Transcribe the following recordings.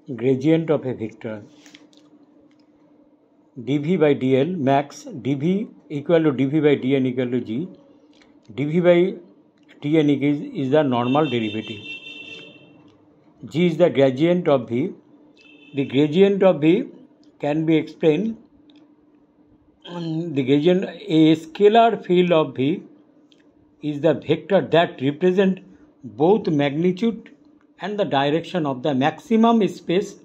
gradient of a vector dv by dl max dv equal to dv by dn equal to g. dv by dn is the normal derivative. G is the gradient of v. The gradient of v can be explained. The gradient, a scalar field of v is the vector that represents both magnitude and the direction of the maximum space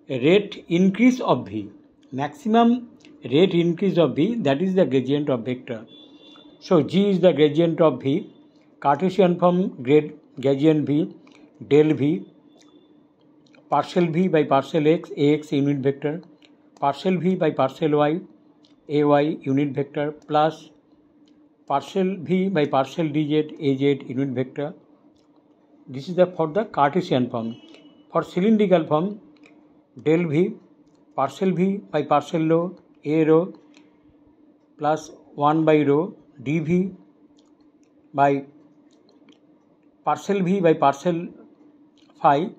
rate increase of v. Maximum rate increase of v, that is the gradient of vector. So G is the gradient of v. Cartesian form gradient v, del v, partial v by partial x, ax unit vector, partial v by partial y, ay unit vector, plus partial v by partial dz, az unit vector. This is for the Cartesian form. For cylindrical form, del v, partial v by partial rho, a rho, plus 1 by rho, dv by partial v by partial phi,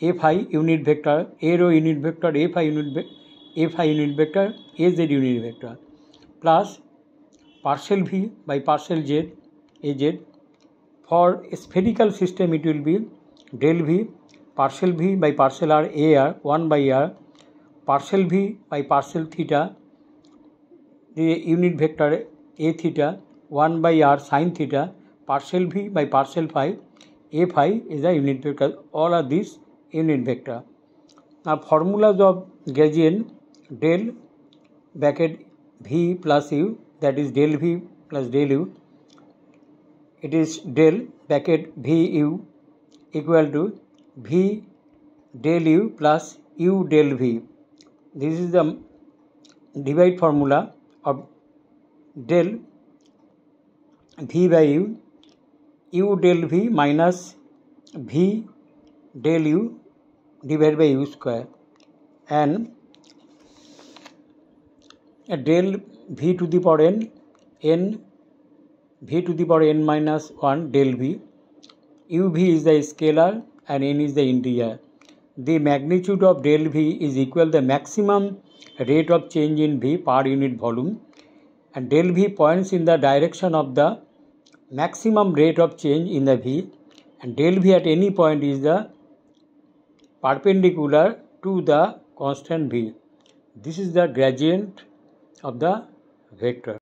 a phi unit vector, a rho unit vector, a phi unit vector, az unit vector, plus partial v by partial z, az. For a spherical system, it will be del v, partial v by partial r, ar, 1 by r, partial v by partial theta, the unit vector a theta, 1 by r sin theta, partial v by partial phi, a phi is the unit vector. All are these unit vector. Now formulas of gradient, del bracket v plus u, that is del v plus del u. It is del bracket v u equal to v del u plus u del v. This is the divide formula of del v by u, u del v minus v del u divided by u square, and del v to the power n v to the power n minus 1 del v. uv is the scalar and n is the integer. The magnitude of del v is equal to the maximum rate of change in v per unit volume, and del v points in the direction of the maximum rate of change in the v, and del v at any point is the perpendicular to the constant v. This is the gradient of the vector.